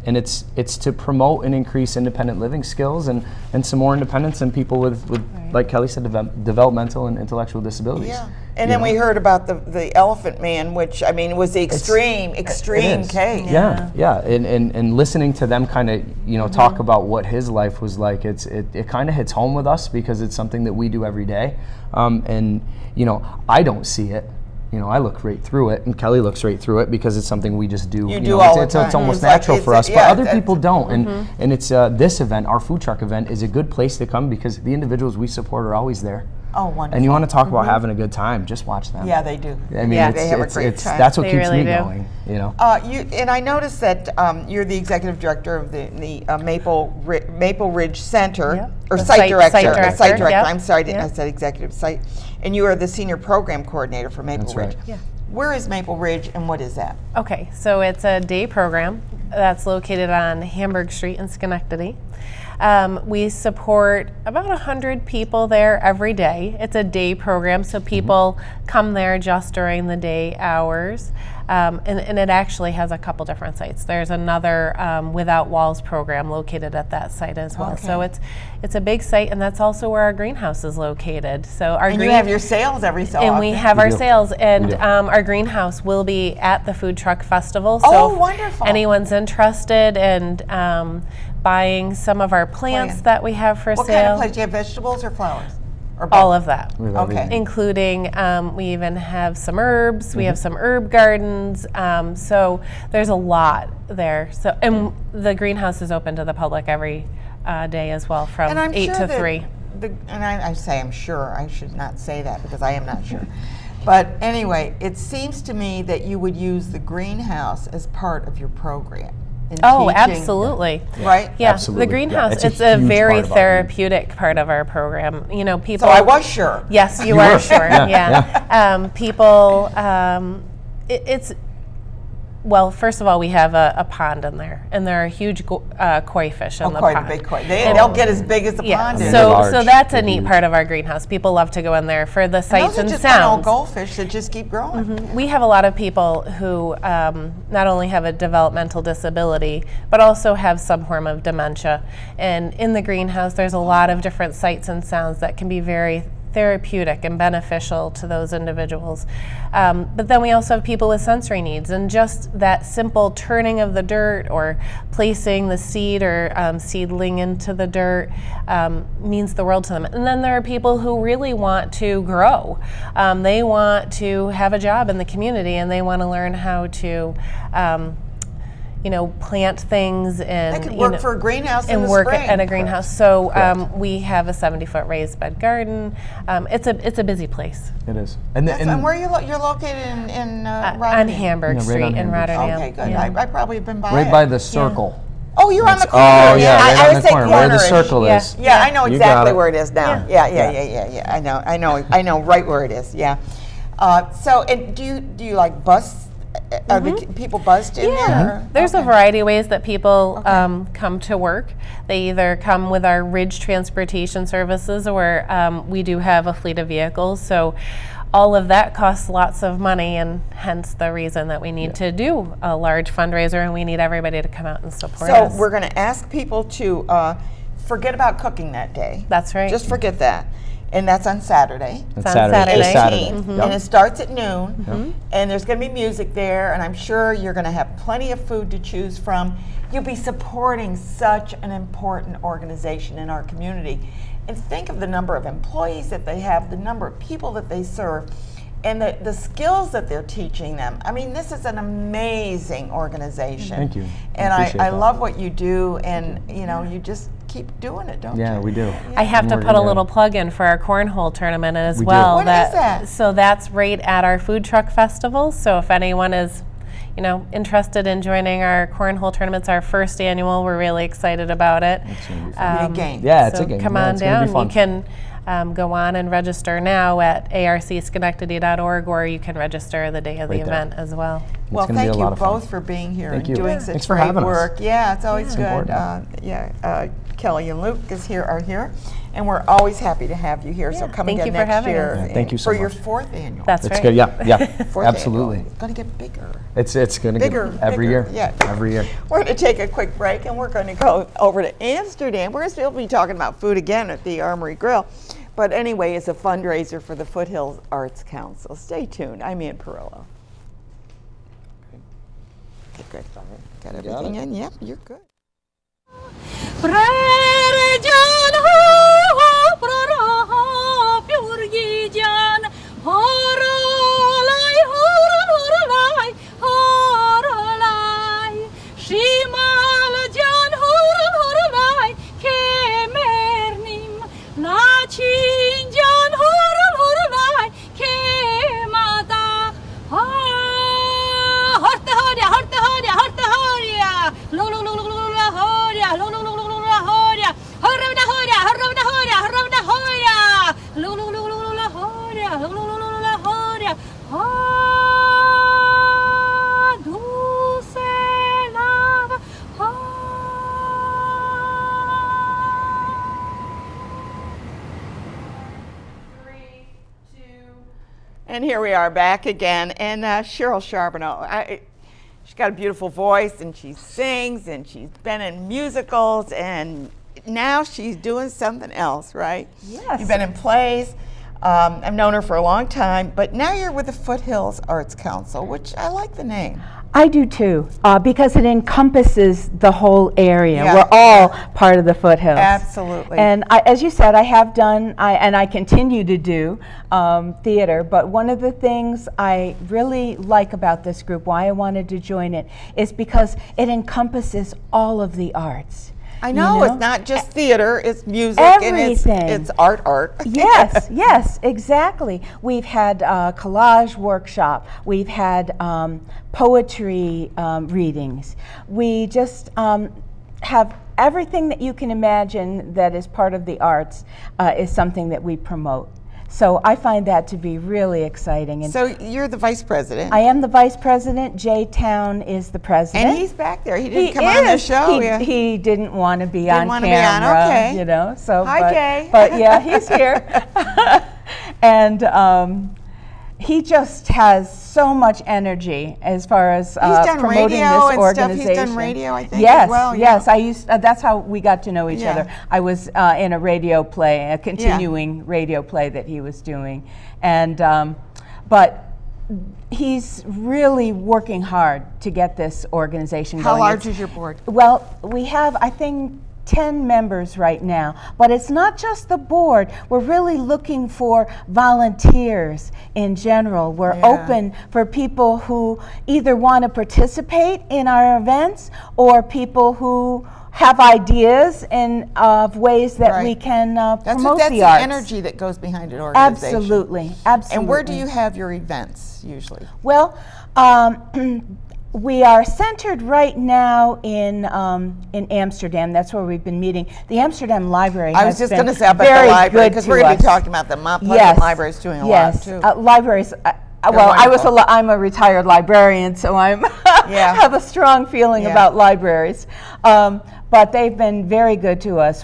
it's to promote and increase independent living skills and some more independence in people with like Kelly said, developmental and intellectual disabilities. Yeah. And then we heard about the Elephant Man, which was the extreme It is. case. Yeah. And listening to them kind of, talk about what his life was like, it kind of hits home with us because it's something that we do every day. And I don't see it. I look right through it, and Kelly looks right through it because it's something we just do. You do all the it's time. almost It's like- natural for it's us, a- but yeah, other it's- people don't. And it's this event, our food truck event, is a good place to come because the individuals we support are always there. Oh, wonderful. And you want to talk about having a good time, just watch them. Yeah, they do. I mean, Yeah. They have a great time. that's what They keeps really me do. going. And I noticed that you're the executive director of the Maple Ridge Center, Yep. or The site site director. director, Site director. yep. I'm sorry, I Yep. said executive site. And you are the senior program coordinator for Maple That's Ridge. right. Yeah. Where is Maple Ridge, and what is that? Okay, so it's a day program that's located on Hamburg Street in Schenectady. We support about 100 people there every day. It's a day program, so people come there just during the day hours. And it actually has a couple different sites. There's another Without Walls program located at that site as well. So it's a big site, and that's also where our greenhouse is located. So our And you have your sales every so often. and we have our do. sales, and We do. our greenhouse will be at the food truck festival. Oh, So if wonderful. anyone's interested in buying some of our plants Plant. that we have for What sale, kind of place? Do you have vegetables or flowers? Or both? all of that. We have Okay. everything. Including, we even have some herbs. We have Mm-hmm. some herb gardens. So there's a lot there. So and the greenhouse is open to the public every day as well, from And I'm 8 sure to that 3. I say I'm sure. I should not say that because I am not sure. But anyway, it seems to me that you would use the greenhouse as part of your program. In Oh, teaching, absolutely. right? Yeah, Absolutely. the greenhouse, Yeah, it's a huge very part of our therapeutic part of our program. People. So I was sure. Yes, you You are were. sure. Yeah, People. It's well. First of all, we have a pond in there, and there are huge koi fish in the Quite pond. a big koi. They'll get as big as the Yeah, pond is. They're so large. that's a They're neat huge. part of our greenhouse. People love to go in there for the And sights those are and just plain old sounds. goldfish that just keep growing. We have a lot of people who not only have a developmental disability, but also have some form of dementia. And in the greenhouse, there's a lot of different sights and sounds that can be very therapeutic and beneficial to those individuals. But then we also have people with sensory needs, and just that simple turning of the dirt or placing the seed or seedling into the dirt means the world to them. And then there are people who really want to grow. They want to have a job in the community, and they want to learn how to plant things and They could work for a greenhouse in the work spring. at a greenhouse. So we have a 70-foot raised bed garden. It's a busy place. It is. And And where you're located in On Rotterdam? Hamburg Yeah, right Street on in Hamburg. Rotterdam. Okay, good. Yeah. I probably have been by right it. by the circle. Oh, you're on the corner. Oh yeah, right I on would the say corner where the cornerish. circle Yeah. is. Yeah, I know You exactly got it. where it is now. Yeah. I know right where it is. Yeah. So, and do you like bus? Are the people buzzed in there? There's a Okay. variety of ways that people come to work. They either come with our Ridge transportation services, or we do have a fleet of vehicles. So all of that costs lots of money, and hence the reason that we need to do a large fundraiser, and we need everybody to come out and support So us. we're going to ask people to forget about cooking that day. That's right. Just forget that. And that's on Saturday. on Saturday. Saturday. It's Saturday. 18th, Yep. and it starts at noon, and there's going to be music there, and I'm sure you're going to have plenty of food to choose from. You'll be supporting such an important organization in our community. And think of the number of employees that they have, the number of people that they serve, and the skills that they're teaching them. I mean, this is an amazing organization. Thank you. And Appreciate I that. love what you do, and you just keep doing it, don't you? Yeah, we do. I have to We're put a gonna- little plug in for our cornhole tournament as We do. well. When is that? So that's right at our food truck festival. So if anyone is, interested in joining our cornhole tournament, it's our first annual. We're really excited about it. It's gonna be fun. Be a game. Yeah, it's so a game. Come Yeah, on it's gonna be down. fun. You can go on and register now at arcschenectady.org, or you can register the day of the Right there. event as well. Well, gonna be thank a you lot of fun. both for being here Thank and you. doing Yeah. such Thanks for great having us. work. Yeah, it's always It's good. important. Kelly and Luke are here, and we're always happy to have you here. So come Thank again you for next having year us. Yeah, thank you so for your much. 4th annual. That's It's right. good. Yeah, yeah. Fourth Absolutely. Annual. It's going to get bigger. It's going to get Bigger, every bigger, year. yeah. Every year. We're going to take a quick break, and we're going to go over to Amsterdam. We're going to be talking about food again at the Armory Grill. But anyway, it's a fundraiser for the Foothills Arts Council. Stay tuned. I'm Ann Perillo. Okay, good. Got everything in? Yep, you're good. And here we are back again, and Cheryl Charbonneau. She's got a beautiful voice, and she sings, and she's been in musicals, and now she's doing something else, right? Yes. You've been in plays. I've known her for a long time, but now you're with the Foothills Arts Council, which I like the name. I do too, because it encompasses the whole area. Yeah. We're all part of the Foothills. Absolutely. And as you said, I have done, and I continue to do theater, but one of the things I really like about this group, why I wanted to join it, is because it encompasses all of the arts. I know, you it's not just theater, it's music Everything. and it's art. Yes, yes, exactly. We've had collage workshop. We've had poetry readings. We just have everything that you can imagine that is part of the arts is something that we promote. So I find that to be really exciting. And So you're the vice president. I am the vice president. Jay Town is the president. And he's back there. He didn't come on the show. He didn't want to be Didn't on wanna be on, camera, okay. you know. So, Hi, Jay. But yeah, he's here, and he just has so much energy as far as done promoting radio this and organization. stuff. He's done radio, I think, Yes, as well. yes. I used. That's how we got to know each Yeah. other. I was in a radio play, a continuing radio play that he was doing, and but he's really working hard to get this organization How going. large is your board? Well, we have, I think, 10 members right now, but it's not just the board. We're really looking for volunteers in general. We're open for people who either want to participate in our events or people who have ideas and of ways that we can promote that's the arts. energy that goes behind an organization. Absolutely, absolutely. And where do you have your events usually? Well, we are centered right now in Amsterdam. That's where we've been meeting. The Amsterdam Library I was has just been going to say about very the library good because to we're going to be us. talking about the Mount Pleasant Library is doing a lot too. Libraries. Well, I'm a retired librarian, so have a strong feeling about libraries. But they've been very good to us.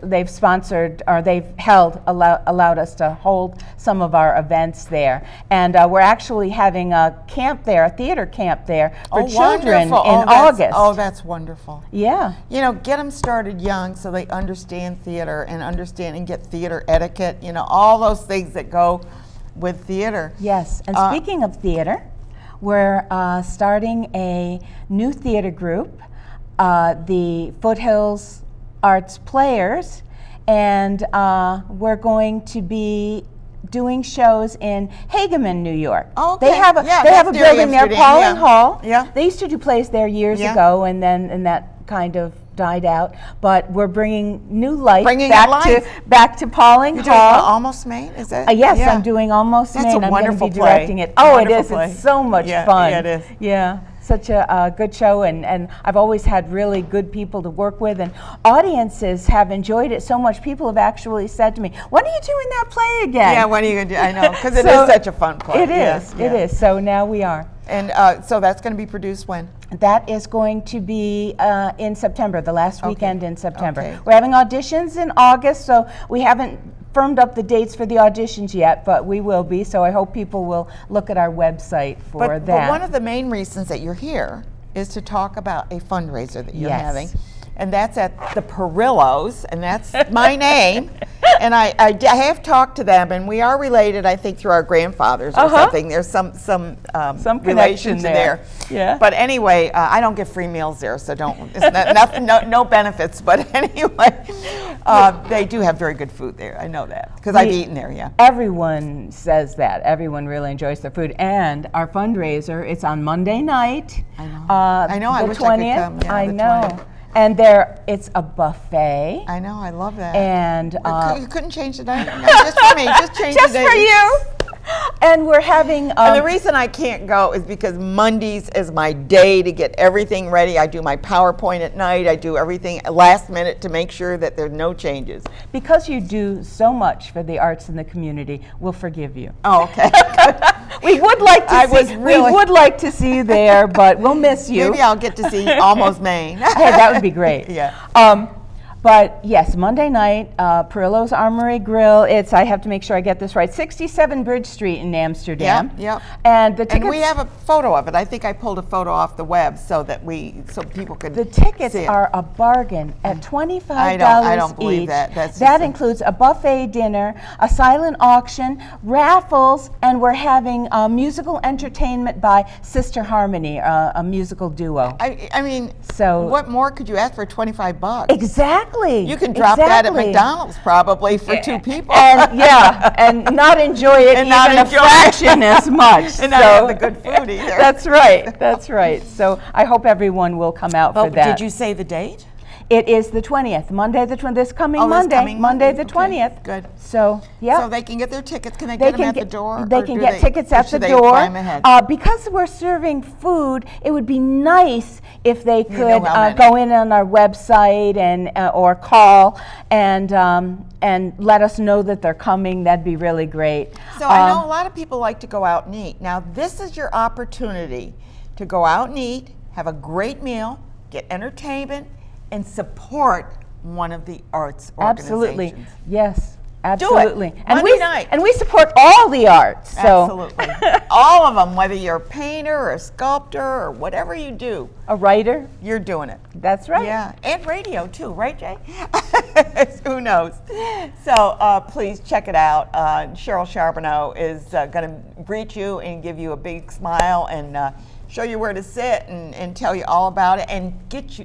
They've sponsored or they've allowed us to hold some of our events there, and we're actually having a camp there, a theater camp there for children in August. Oh, that's wonderful. Yeah. You know, get them started young so they understand theater and get theater etiquette. You know, all those things that go with theater. Yes, and speaking of theater, we're starting a new theater group, the Foothills Arts Players, and we're going to be doing shows in Hageman, New York. Oh, okay. They have a that's near building there, Amsterdam, Pauling Hall. Yeah. They used to do plays there years ago, and that kind of died out. But we're bringing new life back to Pauling You're doing Hall. Almost Maine, is that? Yes, I'm doing Almost That's Maine. a I'm wonderful going to be directing play. it. Oh, it Wonderful is. play. It's so much fun. Yeah, it is. Yeah, such a good show, and I've always had really good people to work with, and audiences have enjoyed it so much. People have actually said to me, "When are you doing that play again?" Yeah, when are you going to do? I know, because it is such a fun play. It is. It is. So now we are. And so that's going to be produced when? That is going to be in September, the last weekend in September. Okay. We're having auditions in August, so we haven't firmed up the dates for the auditions yet, but we will be, so I hope people will look at our website for that. But one of the main reasons that you're here is to talk about a fundraiser that you're having. And that's at the Perillos, and that's my name. And I have talked to them, and we are related, I think, through our grandfathers or something. There's some connection relation there. Yeah. But anyway, I don't get free meals there, so no benefits. But anyway, they do have very good food there. I know that because I've eaten there. Yeah. Everyone says that. Everyone really enjoys the food, and our fundraiser. It's on Monday night. I know. I know. I wish 20th. I could come. Yeah, I the know. 20th. And it's a buffet. I know, I love that. And you couldn't change the date? No, just for me, just change the date. Just for you. And we're having. And the reason I can't go is because Mondays is my day to get everything ready. I do my PowerPoint at night. I do everything last minute to make sure that there's no changes. Because you do so much for the arts in the community, we'll forgive you. Oh, okay. We would like to see you there, but we'll miss you. Maybe I'll get to see Almost Maine. Hey, that would be great. Yeah. But yes, Monday night, Perillo's Armory Grill. I have to make sure I get this right, 67 Bridge Street in Amsterdam. Yeah. And the tickets. And we have a photo of it. I think I pulled a photo off the web so people could. The tickets see it. are a bargain at $25 I don't believe each. that. That includes a buffet dinner, a silent auction, raffles, and we're having musical entertainment by Sister Harmony, a musical duo. I mean, so what more could you ask for $25? Exactly. You can drop that at McDonald's probably for two people. And and not enjoy it even a fraction as much. And not have the good food either. That's right. So I hope everyone will come out for that. Did you say the date? It is the 20th, Monday the 20th, this coming Oh, this Monday, coming Monday Monday. the Okay, 20th. good. So, yeah. So they can get their tickets. Can they They get them can at the get- door? They or can do get tickets or at the should they door. buy 'em ahead? Because we're serving food, it would be nice if they know could how many. go in on our website and or call and let us know that they're coming. That'd be really great. So I know a lot of people like to go out and eat. Now this is your opportunity to go out and eat, have a great meal, get entertainment, and support one of the arts Absolutely, organizations. yes, absolutely. And Monday night. and we support all the arts. So Absolutely. All of them, whether you're a painter or a sculptor or whatever you do, a writer. you're doing it. That's right. Yeah, and radio too, right, Jay? Who knows? So please check it out. Cheryl Charbonneau is going to greet you and give you a big smile and show you where to sit and tell you all about it and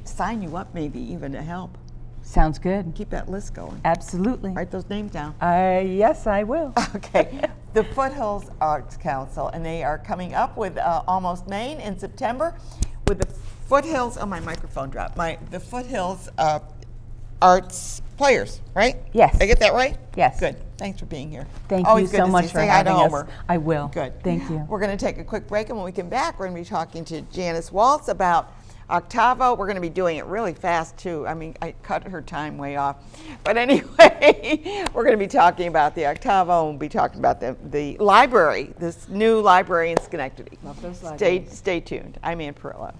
sign you up maybe even to help. Sounds good. Keep that list going. Absolutely. Write those names down. Yes, I will. Okay, the Foothills Arts Council, and they are coming up with Almost Maine in September with the Foothills. Oh, my microphone dropped. The Foothills Arts Players, right? Yes. Did I get that right? Yes. Good. Thanks for being here. Thank Always you good so to much see you. for Say hi to having us. Homer. I will. Good. Thank you. We're going to take a quick break, and when we come back, we're going to be talking to Janice Waltz about Octavo. We're going to be doing it really fast too. I mean, I cut her time way off. But anyway, we're going to be talking about the Octavo, and we'll be talking about the library, this new library in Schenectady. Love those libraries. Stay tuned. I'm Ann Perillo.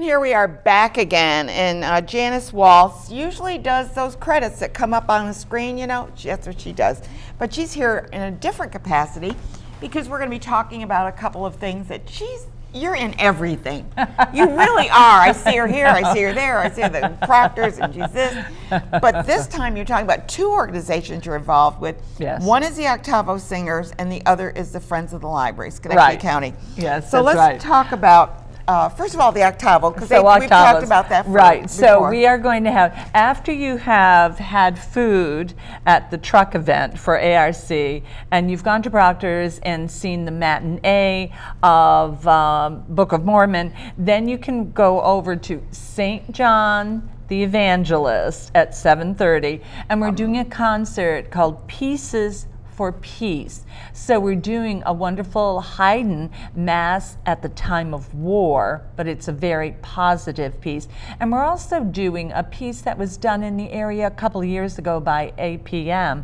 Here we are back again, and Janice Waltz usually does those credits that come up on the screen, you know, that's what she does. But she's here in a different capacity because we're going to be talking about a couple of things that you're in everything. You really are. I see her here, I see her there, I see the Proctors, and she's this. But this time you're talking about two organizations you're involved with. Yes. One is the Octavo Singers, and the other is the Friends of the Library, Schenectady Right. County. Yes, so that's let's right. talk about first of all, the Octavo, because So we've talked Octavos. about that Right. So before. we are going to have, after you have had food at the truck event for ARC, and you've gone to Proctor's and seen the matinee of Book of Mormon, then you can go over to St. John the Evangelist at 7:30, and we're doing a concert called Pieces for Peace. So we're doing a wonderful Haydn Mass at the time of war, but it's a very positive piece. And we're also doing a piece that was done in the area a couple of years ago by APM,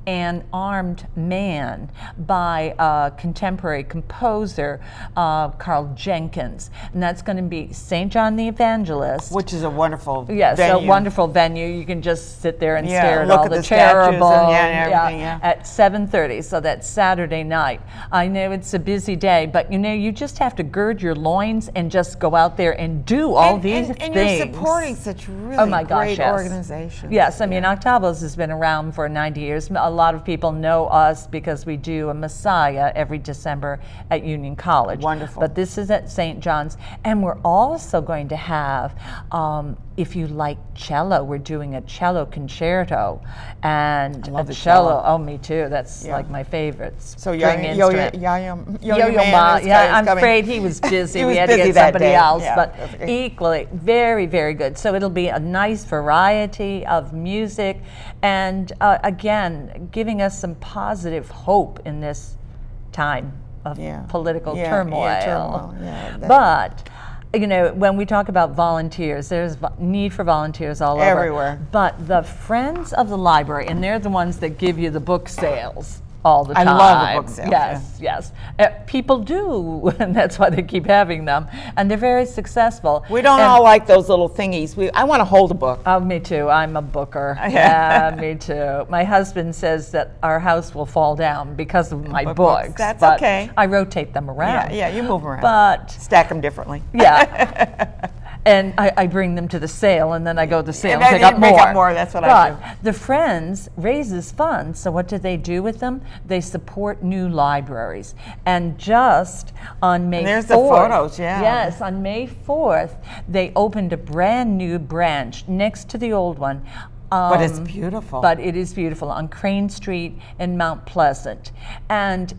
An Armed Man, by a contemporary composer, Carl Jenkins. And that's going to be St. John the Evangelist. Which is a wonderful Yes, venue. a wonderful venue. You can just sit there and Yeah, stare at look all at the the statues and cherubim everything, yeah. at 7:30. So that's Saturday night. I know it's a busy day, but you know, you just have to gird your loins and just go out there and do all these and things. you're supporting such really Oh my gosh, great yes. organizations. Yes, I mean, Octavos has been around for 90 years. A lot of people know us because we do a Messiah every December at Union College. Wonderful. But this is at St. John's. And we're also going to have, if you like cello, we're doing a cello concerto. And I love a the cello. cello. Oh, me too. That's Yeah. like my favorite So string instrument. Yo-Yo Yo-Yo Ma, yeah, I'm afraid he was busy. He We was had to busy get that somebody day. else, Yeah, but that's okay. equally, very, very good. So it'll be a nice variety of music, and again, giving us some positive hope in this time of political turmoil. Yeah, turmoil. Yeah, But You know, when we talk about volunteers, there's need for volunteers all over. Everywhere. But the Friends of the Library, and they're the ones that give you the book sales all the I time. love the book sales, Yes, yes. People do, and that's why they keep having them. And they're very successful. We don't all like those little thingies. I want to hold a book. Oh, me too. I'm a booker. Yeah, me too. My husband says that our house will fall down because of my books. That's but okay. I rotate them around. Yeah, you move around. But stack them differently. yeah. And I bring them to the sale, and then I go to the sale and then pick you up pick more. up more, that's what I do. But the Friends raises funds, so what do they do with them? They support new libraries. And just on May 4th. There's the photos, yeah. Yes, on May 4th, they opened a brand new branch next to the old one. But it's beautiful. But it is beautiful on Crane Street in Mount Pleasant. And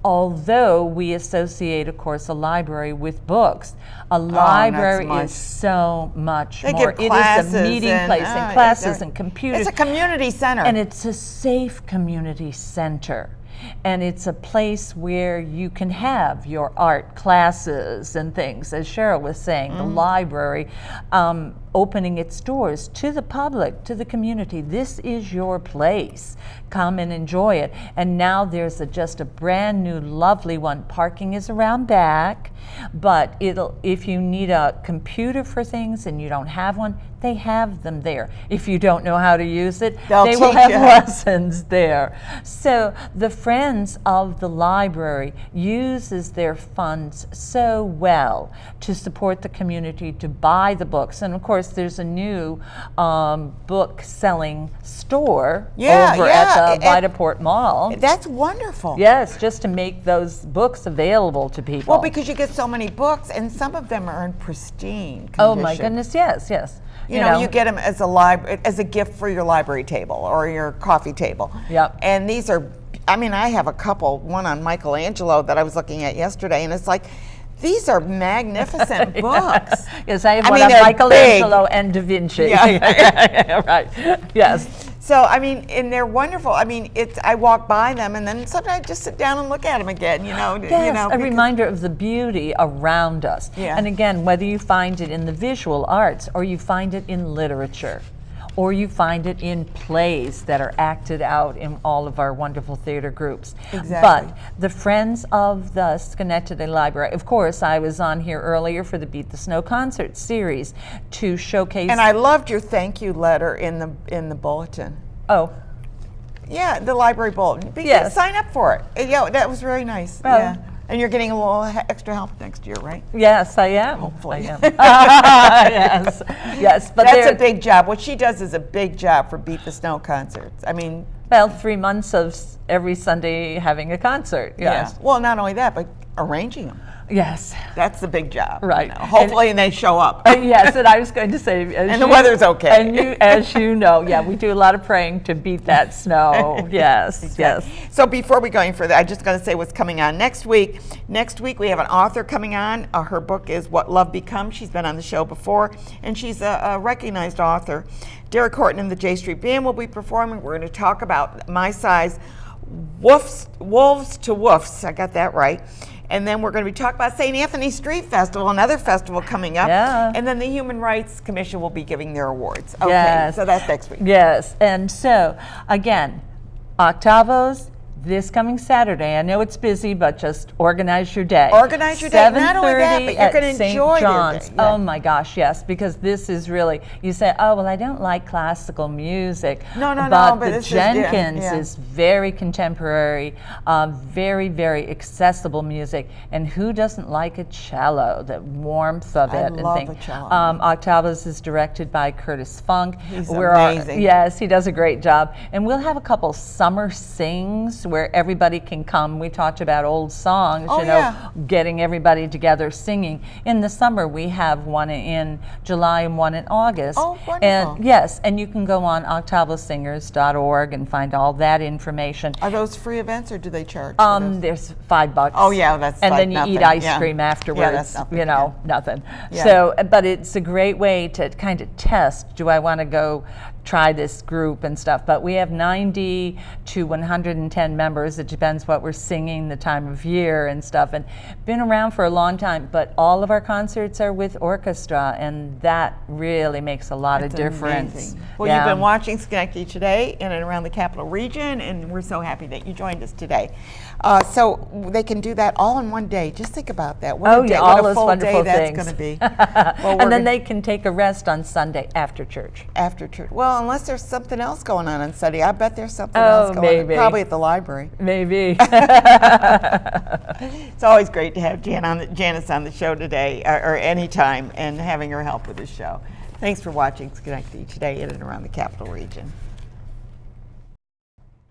although we associate, of course, a library with books, a library is so much more. Give classes it is a meeting place and classes and computers. It's a community center. And it's a safe community center. And it's a place where you can have your art classes and things. As Cheryl was saying, the library opening its doors to the public, to the community. This is your place. Come and enjoy it. And now there's just a brand new, lovely one. Parking is around back, but if you need a computer for things and you don't have one, they have them there. If you don't know how to use it, they will have lessons there. So the Friends of the Library uses their funds so well to support the community, to buy the books. And of course, there's a new book selling store over at the Vitaport Mall. That's wonderful. Yes, just to make those books available to people. Well, because you get so many books, and some of them are in pristine condition. Oh my goodness, yes, yes. You know, you get them as a gift for your library table or your coffee table. Yep. And these are, I mean, I have a couple, one on Michelangelo that I was looking at yesterday, and it's like, these are magnificent books. Yes, I have one on Michelangelo and Da Vinci. Yeah. Right, yes. So, I mean, and they're wonderful. I mean, I walk by them, and then sometimes I just sit down and look at them again, Yes, a reminder of the beauty around us. Yeah. And again, whether you find it in the visual arts, or you find it in literature, or you find it in plays that are acted out in all of our wonderful theater groups. Exactly. But the Friends of the Schenectady Library, of course, I was on here earlier for the Beat the Snow concert series to showcase. And I loved your thank you letter in the bulletin. Oh. Yeah, the library bulletin. Yes. Sign up for it. Yeah, that was very nice. Well, yeah. And you're getting a little extra help next year, right? Yes, I am. Hopefully. I am. Yes, yes. But that's a big job. What she does is a big job for Beat the Snow concerts. I mean, well, 3 months of every Sunday having a concert. Yes. Yeah. Well, not only that, but arranging them. Yes. That's the big job. Right. Hopefully, and they show up. Yes, and I was going to say, and the weather's okay. And as you know, yeah, we do a lot of praying to beat that snow. Yes, exactly. Yes. So before we go any further, I just got to say what's coming on next week. Next week we have an author coming on. Her book is What Love Becomes. She's been on the show before, and she's a recognized author. Derek Horton and the J Street Band will be performing. We're going to talk about My Size Wolves to Woofs. I got that right. And then we're going to be talking about St. Anthony Street Festival, another festival coming up. Yeah. And then the Human Rights Commission will be giving their awards. Okay, yes. So that's next week. Yes, and so, again, Octavos, this coming Saturday. I know it's busy, but just organize your day. Organize your day. Not only that, but you're going to enjoy your day. Oh my gosh, yes, because this is really, you say, oh, well, I don't like classical music. No, but but the Jenkins is very contemporary, very, very accessible music. And who doesn't like a cello, the warmth of it? I love a cello. Octavos is directed by Curtis Funk. He's amazing. Yes, he does a great job. And we'll have a couple summer sings where everybody can come. We talked about old songs, getting everybody together singing. In the summer, we have one in July and one in August. Oh, wonderful. And yes, and you can go on octavosingers.org and find all that information. Are those free events or do they charge? There's $5. Oh yeah, that's and like then you nothing. eat ice cream afterwards. Yeah, that's nothing. Nothing. Yeah. So, but it's a great way to kind of test. Do I want to go try this group and stuff. But we have 90 to 110 members. It depends what we're singing, the time of year and stuff, and been around for a long time. But all of our concerts are with orchestra, and that really makes a lot of difference. Amazing. Well, you've been watching Schenectady Today in and around the Capital Region, and we're so happy that you joined us today. So they can do that all in one day. Just think about that. What a day, all what a those full wonderful day things. that's going to be. And then they can take a rest on Sunday after church. After church. Well, unless there's something else going on Sunday. I bet there's something else going maybe. on. Probably at the library. Maybe. It's always great to have Janice on the show today, or anytime, and having her help with the show. Thanks for watching Schenectady Today in and around the Capital Region.